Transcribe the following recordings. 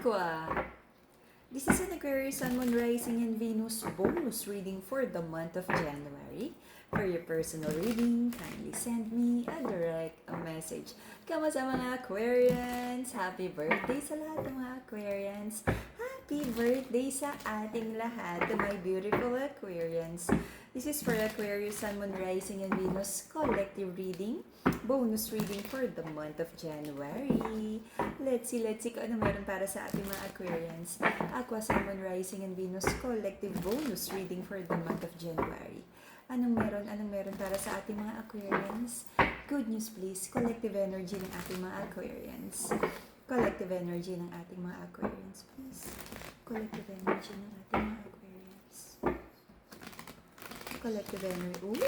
Aqua. This is an Aquarius Sun, Moon, Rising, and Venus bonus reading for the month of January. For your personal reading, kindly send me a direct message. Kamusta mga Aquarians? Happy birthday sa lahat ng mga Aquarians. Happy birthday sa ating lahat, to my beautiful Aquarians. This is for Aquarius Sun, Moon, Rising, and Venus collective reading. Bonus reading for the month of January. Let's see kung ano meron para sa ating mga Aquarians. Aqua, Sun, Moon, Rising, and Venus collective bonus reading for the month of January. Anong meron para sa ating mga Aquarians? Good news please, collective energy ng ating mga Aquarians. Collective energy ng ating mga Aquarians, please. Collective energy ng ating mga Aquarians. Collective energy.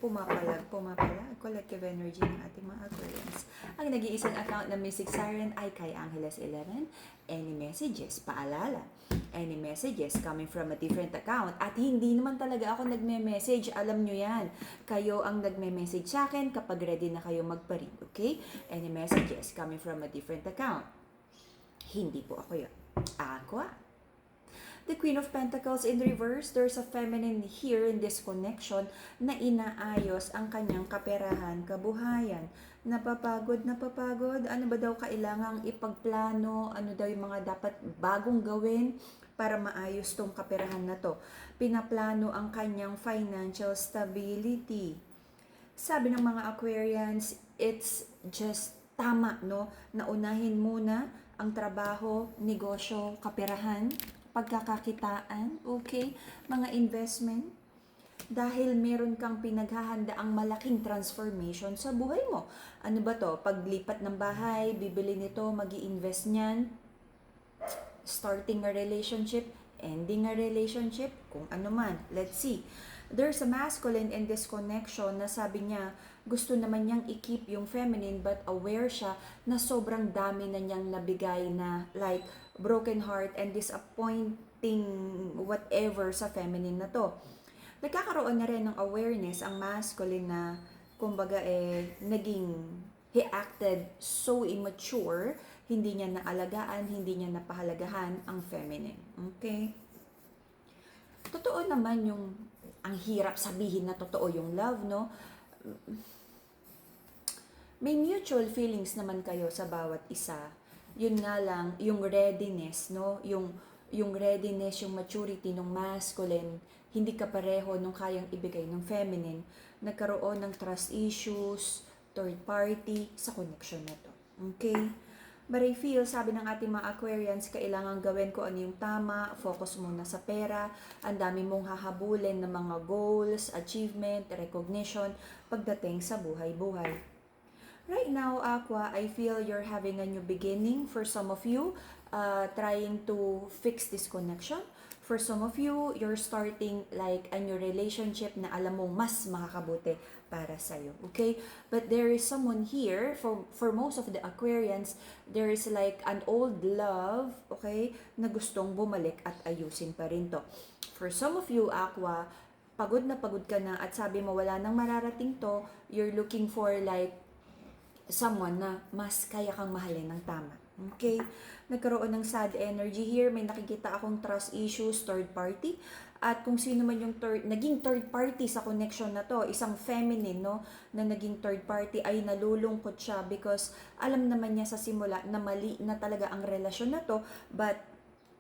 Pumapalag. Collective energy ng ating mga Aquarians. Ang nag-iisang account na Mystic Siren ay kay Angeles 11. Any messages? Paalala. Any messages coming from a different account. At hindi naman talaga ako nagme-message. Alam nyo yan. Kayo ang nagme-message sa akin kapag ready na kayo magparin. Okay? Any messages coming from a different account. Hindi po ako yun. Aqua. The Queen of Pentacles in reverse, there's a feminine here in this connection na inaayos ang kanyang kaperahan, kabuhayan. Napapagod. Ano ba daw kailangang ipagplano? Ano daw yung mga dapat bagong gawin para maayos tong kaperahan na to? Pinaplano ang kanyang financial stability. Sabi ng mga Aquarians, it's just tama, no? Naunahin muna ang trabaho, negosyo, kaperahan, pagkakakitaan, okay? Mga investment. Dahil meron kang pinaghahanda ang malaking transformation sa buhay mo. Ano ba to? Paglipat ng bahay, bibili nito, magi-invest niyan, starting a relationship, ending a relationship, kung ano man. Let's see. There's a masculine in this connection na sabi niya, gusto naman niyang i-keep yung feminine but aware siya na sobrang dami na niyang nabigay na like broken heart and disappointing whatever sa feminine na to. Nagkakaroon na rin ng awareness ang masculine na kumbaga he acted so immature, hindi niya naalagaan, hindi niya napahalagahan ang feminine. Okay? Totoo naman ang hirap sabihin na totoo yung love, no? May mutual feelings naman kayo sa bawat isa. Yun nga lang, yung readiness, no? Yung readiness, yung maturity ng masculine, hindi kapareho nung kayang ibigay ng feminine. Nagkaroon ng trust issues, third party, sa connection na to. Okay? But I feel, sabi ng ating mga Aquarians, kailangan gawin ko ano yung tama, focus muna sa pera, ang dami mong hahabulin ng mga goals, achievement, recognition, pagdating sa buhay-buhay. Right now, Aqua, I feel you're having a new beginning for some of you, trying to fix this connection. For some of you, you're starting like a new relationship na alam mo mas makakabuti para sa'yo, okay? But there is someone here, for most of the Aquarians, there is like an old love, okay, na gustong bumalik at ayusin pa rin to. For some of you, Aqua, pagod na pagod ka na at sabi mo wala nang mararating to, you're looking for like someone na mas kaya kang mahalin ng tama. Okay? Nagkaroon ng sad energy here. May nakikita akong trust issues, third party. At kung sino man yung naging third party sa connection na to, isang feminine, no, na naging third party, ay nalulungkot siya because alam naman niya sa simula na mali na talaga ang relasyon na to, but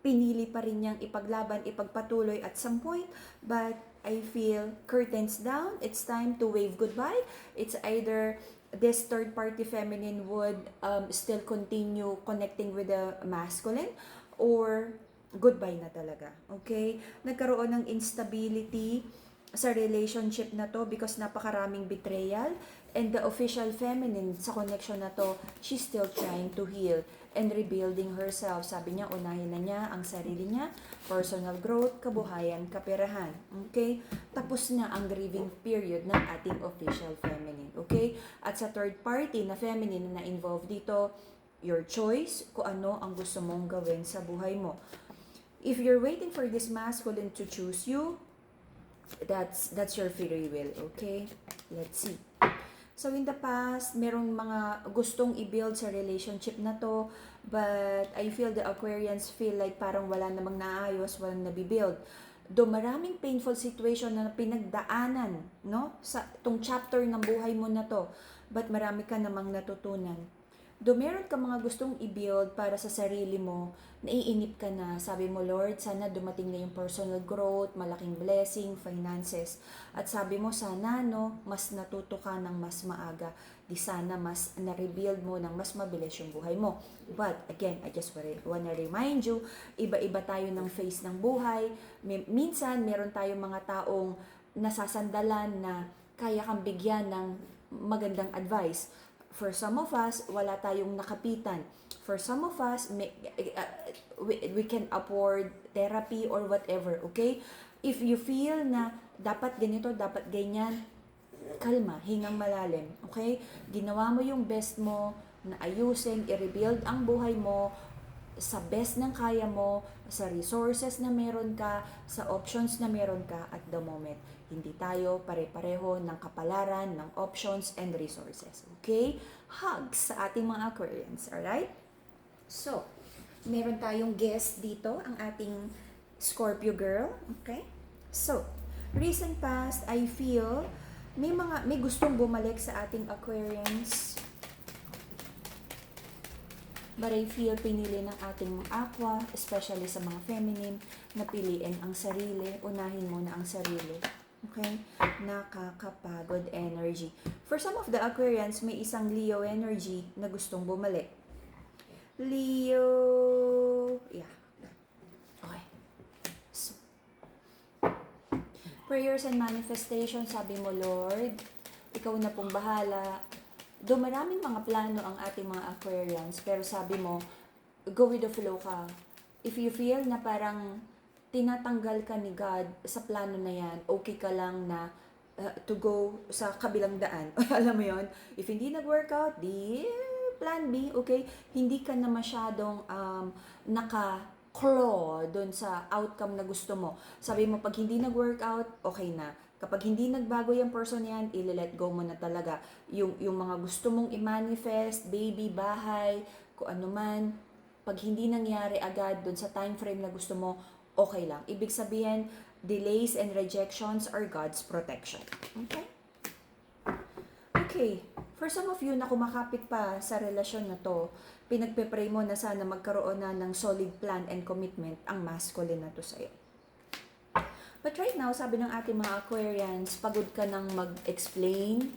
pinili pa rin niyang ipaglaban, ipagpatuloy at some point. But I feel curtains down. It's time to wave goodbye. It's either this third party feminine would still continue connecting with the masculine or goodbye na talaga. Okay? Nagkaroon ng instability sa relationship na to because napakaraming betrayal, and the official feminine sa connection na to, she's still trying to heal and rebuilding herself. Sabi niya, unahin na niya ang sarili niya, personal growth, kabuhayan, kaperahan. Okay? Tapos na ang grieving period ng ating official feminine. Okay? At sa third party na feminine na involved dito, your choice kung ano ang gusto mong gawin sa buhay mo. If you're waiting for this masculine to choose you, that's your free will. Okay? Let's see. So in the past, merong mga gustong i-build sa relationship na to, But I feel the Aquarians feel like parang wala namang naayos, walang nabibuild. Do maraming painful situation na pinagdaanan, no? Sa tong chapter ng buhay mo na to. But marami ka namang natutunan. Do meron ka mga gustong i-build para sa sarili mo, naiinip ka na, sabi mo, Lord, sana dumating na yung personal growth, malaking blessing, finances. At sabi mo, sana, no, mas natuto ka ng mas maaga. Di sana mas na-rebuild mo ng mas mabilis yung buhay mo. But, again, I just wanna remind you, iba-iba tayo ng phase ng buhay. Minsan, meron tayong mga taong nasasandalan na kaya kang bigyan ng magandang advice. For some of us, wala tayong nakapitan. For some of us, we can afford therapy or whatever, okay? If you feel na dapat ganito, dapat ganyan, kalma, hingang malalim, okay? Ginawa mo yung best mo na ayusin, i-rebuild ang buhay mo sa best ng kaya mo, sa resources na meron ka, sa options na meron ka at the moment. Hindi tayo pare-pareho ng kapalaran, ng options and resources. Okay? Hugs sa ating mga Aquarians. Alright? So, meron tayong guest dito, ang ating Scorpio girl. Okay? So, recent past, I feel may gustong bumalik sa ating Aquarians. But I feel pinili ng ating mga aqua, especially sa mga feminine, na piliin ang sarili, unahin mo na ang sarili. Okay? Nakakapagod energy. For some of the Aquarians, may isang Leo energy na gustong bumalik. Leo! Yeah. Okay. So, prayers and manifestation, sabi mo, Lord, ikaw na pong bahala. Do maraming mga plano ang ating mga Aquarians, pero sabi mo, go with the flow ka. If you feel na parang tinatanggal ka ni God sa plano na yan, okay ka lang na to go sa kabilang daan. Alam mo yon? If hindi nag-workout, di plan B, okay? Hindi ka na masyadong naka-claw doon sa outcome na gusto mo. Sabi mo, pag hindi nag-workout, okay na. Kapag hindi nagbago yung person yan, i-let go mo na talaga. Yung mga gusto mong i-manifest, baby, bahay, kung ano man, pag hindi nangyari agad doon sa time frame na gusto mo, okay lang. Ibig sabihin, delays and rejections are God's protection. Okay? Okay. For some of you na kumakapit pa sa relasyon na to, pinagpe-pray mo na sana magkaroon na ng solid plan and commitment ang masculine na to sa'yo. But right now, sabi ng ating mga Aquarians, pagod ka nang mag-explain,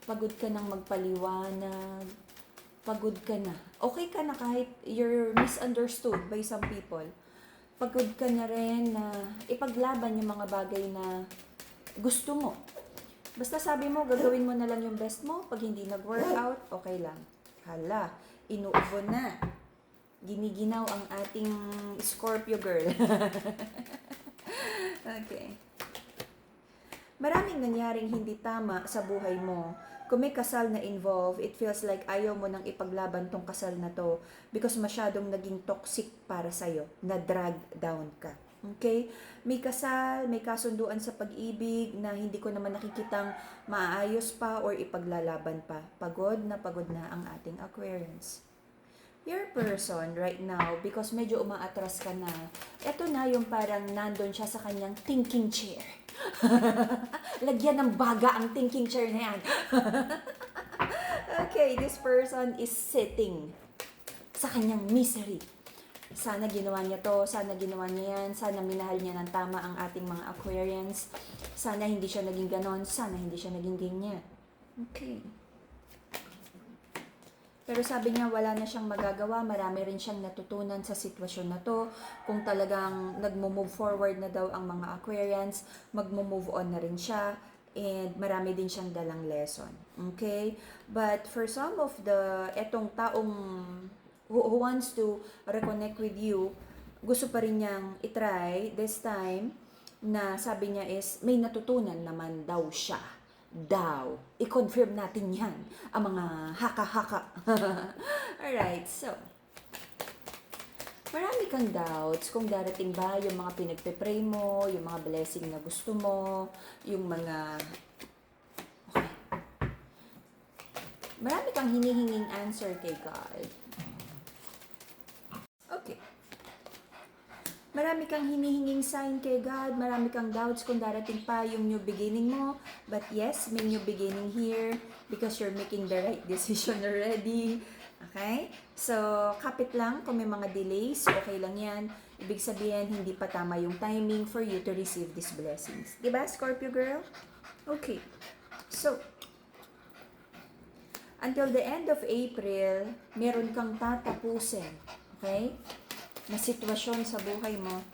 pagod ka nang magpaliwanag, pagod ka na. Okay ka na kahit you're misunderstood by some people. Pagod ka na rin na ipaglaban yung mga bagay na gusto mo. Basta sabi mo, gagawin mo na lang yung best mo. Pag hindi nag-workout, okay lang. Hala, inuubo na. Giniginaw ang ating Scorpio girl. Okay. Maraming nangyaring hindi tama sa buhay mo. Kung may kasal na involved, it feels like ayaw mo nang ipaglaban tong kasal na to because masyadong naging toxic para sa'yo, na drag down ka. Okay? May kasal, may kasunduan sa pag-ibig na hindi ko naman nakikitang maayos pa or ipaglalaban pa. Pagod na ang ating Aquarians. Your person right now, because medyo umaatras ka na, eto na yung parang nandun siya sa kanyang thinking chair. Lagyan ng baga ang thinking chair na yan. Okay, this person is sitting sa kanyang misery. Sana ginawa niya to, sana ginawa niya yan, sana minahal niya ng tama ang ating mga Aquarians. Sana hindi siya naging ganon, sana hindi siya naging ganyan. Okay. Pero sabi niya wala na siyang magagawa, marami rin siyang natutunan sa sitwasyon na to. Kung talagang nagmo-move forward na daw ang mga Aquarians, magmo-move on na rin siya. And marami din siyang dalang lesson. Okay? But for some of etong taong who wants to reconnect with you, gusto pa rin niyang itry this time na sabi niya is may natutunan naman daw siya. I-confirm natin yan. Ang mga haka-haka. Alright, so. Marami kang doubts kung darating ba yung mga pinagpe-pray mo, yung mga blessing na gusto mo, yung mga... Okay. Marami kang hinihinging answer kay God. Marami kang hinihinging sign kay God, marami kang doubts kung darating pa yung new beginning mo. But yes, may new beginning here because you're making the right decision already. Okay? So, kapit lang kung may mga delays, okay lang yan. Ibig sabihin, hindi pa tama yung timing for you to receive these blessings. Diba, Scorpio girl? Okay. So, until the end of April, meron kang tatapusin. Okay? Na sitwasyon sa buhay mo.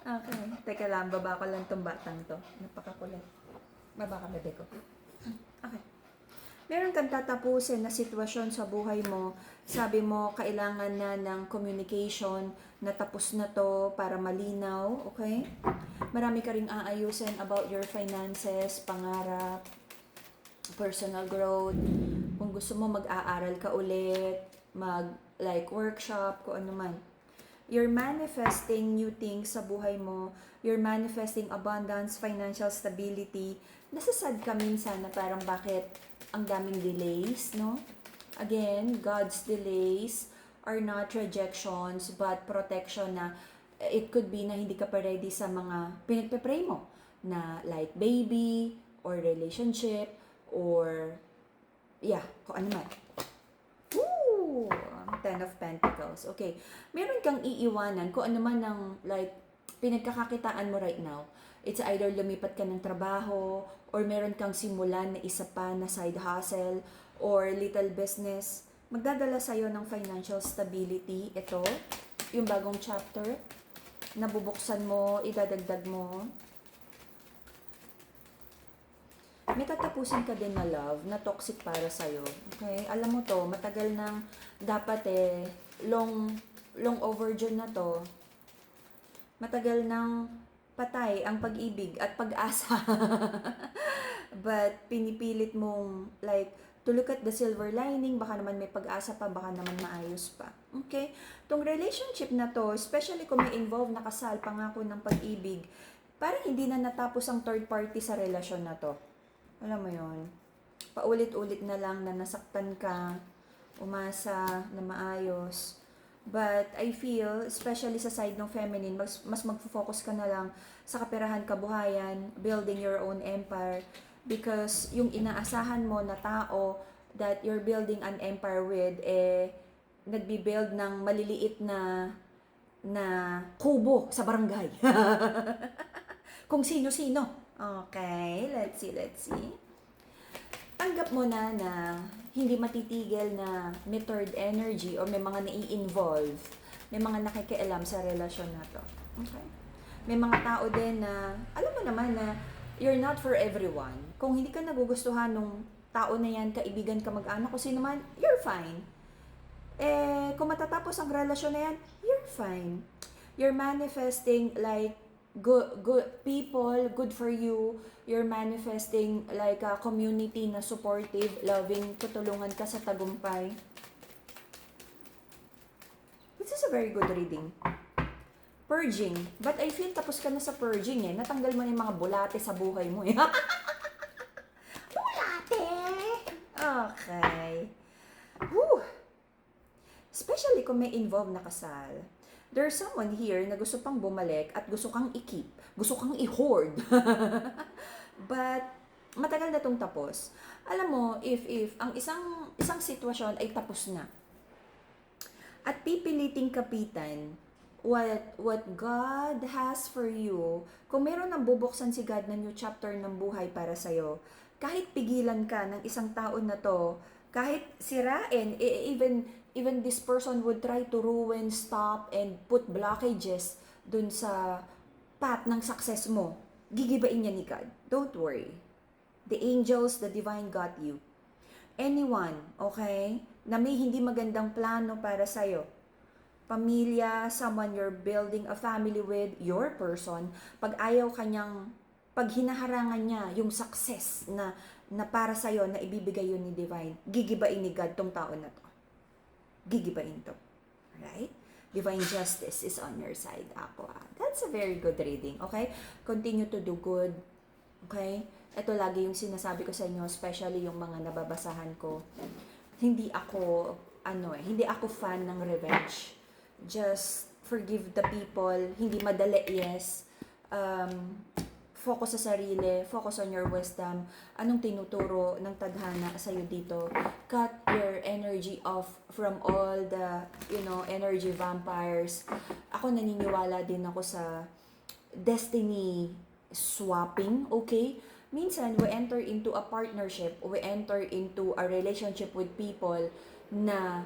Okay. Teka lang, baba ko lang tong batang to. Napakakulit. Baba ka, bebe ko. Okay. Meron kang tatapusin na sitwasyon sa buhay mo. Sabi mo, kailangan na ng communication na tapos na to para malinaw. Okay? Marami ka ring aayusin about your finances, pangarap, personal growth. Kung gusto mo mag-aaral ka ulit, like workshop, kung ano man. You're manifesting new things sa buhay mo. You're manifesting abundance, financial stability. Nasasad ka minsan na parang bakit ang daming delays, no? Again, God's delays are not rejections but protection na it could be na hindi ka pa ready sa mga pinagpe-pray mo na like baby or relationship or kung ano man. Woo! 10 of Pentacles. Okay. Meron kang iiwanan kung ano man ang like pinagkakakitaan mo right now. It's either lumipat ka ng trabaho or meron kang simulan na isa pa na side hustle or little business. Magdadala sa'yo ng financial stability. Ito, yung bagong chapter na bubuksan mo, idadagdag mo. May tatapusin ka din na love na toxic para sa'yo. Okay? Alam mo to, matagal nang dapat long overdue na to. Matagal nang patay ang pag-ibig at pag-asa. But pinipilit mong like to look at the silver lining, baka naman may pag-asa pa, baka naman maayos pa. Okay? Tong relationship na to, especially kung may involved na kasal, pangako ng pag-ibig, parang hindi na natapos ang third party sa relasyon na to. Alam mo yon, paulit-ulit na lang na nasaktan ka, umasa na maayos. But I feel, especially sa side ng feminine, mas magfo-focus ka na lang sa kaperahan, kabuhayan, building your own empire. Because yung inaasahan mo na tao that you're building an empire with, nagbi-build ng maliliit na kubo sa barangay. Kung sino-sino. Okay, let's see. Tanggap mo na hindi matitigil na may third energy o may mga nai-involve, may mga nakikialam sa relasyon na to. Okay? May mga tao din na, alam mo naman na you're not for everyone. Kung hindi ka nagugustuhan nung tao na yan, kaibigan ka, mag-anak, kung sino man, you're fine. Kung matatapos ang relasyon na yan, you're fine. You're manifesting like good people, good for you. You're manifesting like a community na supportive, loving, tutulungan ka sa tagumpay. This is a very good reading. Purging. But I feel tapos ka na sa purging Natanggal mo na yung mga bulate sa buhay mo Bulate! Okay. Whew. Especially kung may involved na kasal. There's someone here na gusto pang bumalik at gusto kang i-keep, gusto kang i-hoard. But matagal na tong tapos. Alam mo, if ang isang sitwasyon ay tapos na at pipiliting kapitan what God has for you, kung meron nang bubuksan si God na new chapter ng buhay para sa'yo, kahit pigilan ka ng isang tao na to, kahit sirain, even this person would try to ruin, stop, and put blockages dun sa path ng success mo, gigibain niya ni God. Don't worry. The angels, the divine got you. Anyone, okay, na may hindi magandang plano para sa'yo, pamilya, someone you're building a family with, your person, pag ayaw kanyang, pag hinaharangan niya yung success na para sa'yo, na ibibigay yun ni divine, gigibain ni God tong tao na to. Gigibain to. Right? Divine justice is on your side, Aqua. That's a very good reading, okay? Continue to do good, okay? Ito lagi yung sinasabi ko sa inyo, especially yung mga nababasahan ko. Hindi ako hindi ako fan ng revenge. Just forgive the people, hindi madali, yes. Focus sa sarili, focus on your wisdom. Anong tinuturo ng tadhana sa'yo dito? Cut your energy off from all the, energy vampires. Ako naniniwala din ako sa destiny swapping, okay? Minsan, we enter into a partnership, we enter into a relationship with people na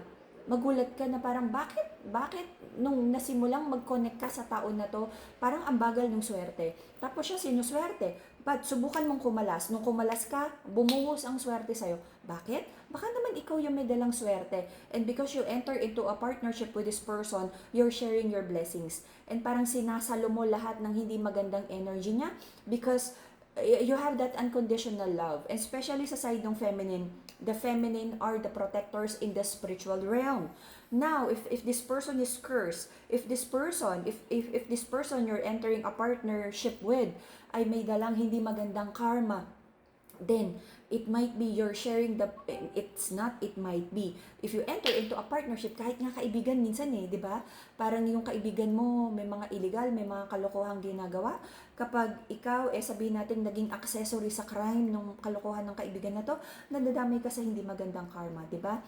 magulat ka na parang bakit nung nasimulang mag-connect ka sa tao na to, parang ang bagal ng swerte. Tapos siya sinuswerte. But subukan mong kumalas. Nung kumalas ka, bumuhos ang swerte sa'yo. Bakit? Baka naman ikaw yung may dalang swerte. And because you enter into a partnership with this person, you're sharing your blessings. And parang sinasalo mo lahat ng hindi magandang energy niya because you have that unconditional love. And especially sa side ng feminine, the feminine are the protectors in the spiritual realm. Now, if this person is cursed, if this person you're entering a partnership with ay may dalang hindi magandang karma, then it might be you're sharing it might be. If you enter into a partnership, kahit nga kaibigan minsan di ba? Parang yung kaibigan mo may mga illegal, may mga kalokohang ginagawa. Kapag ikaw, sabihin natin, naging accessory sa crime ng kalokohan ng kaibigan na to, nadadamay ka sa hindi magandang karma, di ba?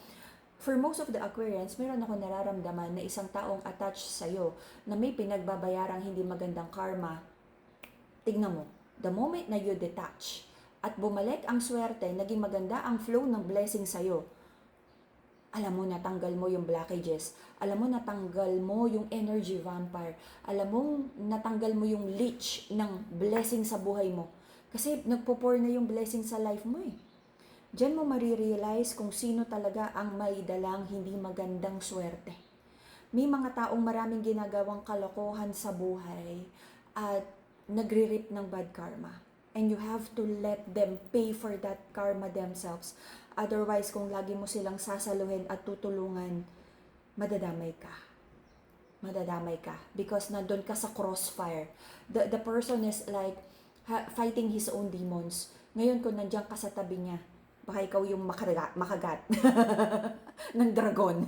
For most of the Aquarians, meron ako nararamdaman na isang taong attached sa'yo na may pinagbabayarang hindi magandang karma. Tignan mo, the moment na you detach at bumalik ang swerte, naging maganda ang flow ng blessing sa'yo, alam mo, natanggal mo yung blockages. Alam mo, natanggal mo yung energy vampire. Alam mo, natanggal mo yung leech ng blessing sa buhay mo. Kasi nagpo-pour na yung blessing sa life mo Diyan mo marirealize kung sino talaga ang may dalang hindi magandang swerte. May mga taong maraming ginagawang kalokohan sa buhay at nagre-reap ng bad karma. And you have to let them pay for that karma themselves. Otherwise, kung lagi mo silang sasaluhin at tutulungan, madadamay ka. Madadamay ka. Because nandun ka sa crossfire. The person is like fighting his own demons. Ngayon, kung nandiyan ka sa tabi niya, baka ikaw yung makagat ng dragon.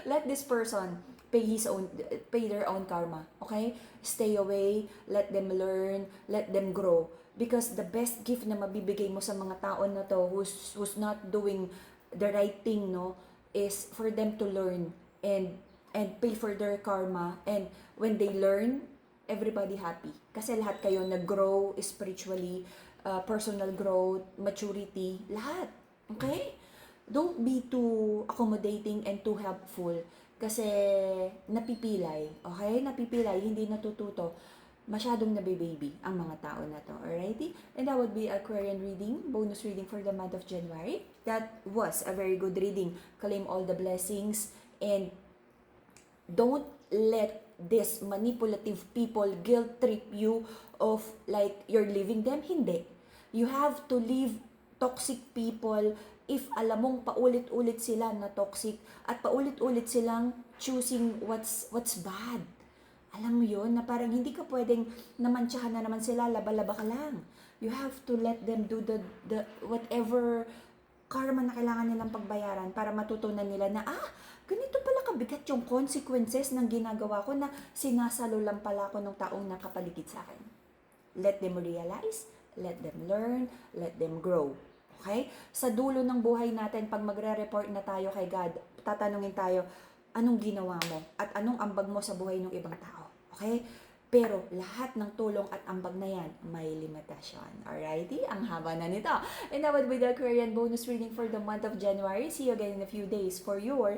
Let this person pay their own karma. Okay? Stay away, let them learn, let them grow. Because the best gift na mabibigay mo sa mga tao na to who's not doing the right thing, is for them to learn and pay for their karma. And when they learn, everybody happy. Kasi lahat kayo nag-grow spiritually, personal growth, maturity, lahat. Okay? Don't be too accommodating and too helpful. Kasi napipilay. Okay? Napipilay, hindi natututo. Masyadong nabibaby ang mga tao na to. Alrighty? And that would be Aquarian reading, bonus reading for the month of January. That was a very good reading. Claim all the blessings and don't let this manipulative people guilt trip you of like you're leaving them. Hindi. You have to leave toxic people if alam mong paulit-ulit sila na toxic at paulit-ulit silang choosing what's bad. Alam mo yun, na parang hindi ka pwedeng namantsahan na naman sila, laba-laba ka lang. You have to let them do the whatever karma na kailangan nilang pagbayaran para matutunan nila na, ganito pala kabigat yung consequences ng ginagawa ko na sinasalo lang pala ko ng taong nakapaligid sa akin. Let them realize, let them learn, let them grow. Okay? Sa dulo ng buhay natin, pag magre-report na tayo kay God, tatanungin tayo, anong ginawa mo at anong ambag mo sa buhay ng ibang tao. Okay? Pero lahat ng tulong at ambag na yan, may limitasyon. Alrighty? Ang haba na nito. And that would be the Aquarian bonus reading for the month of January. See you again in a few days for your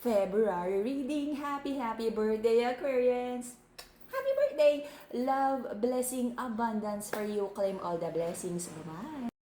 February reading. Happy birthday, Aquarians! Happy birthday! Love, blessing, abundance for you. Claim all the blessings. Bye-bye!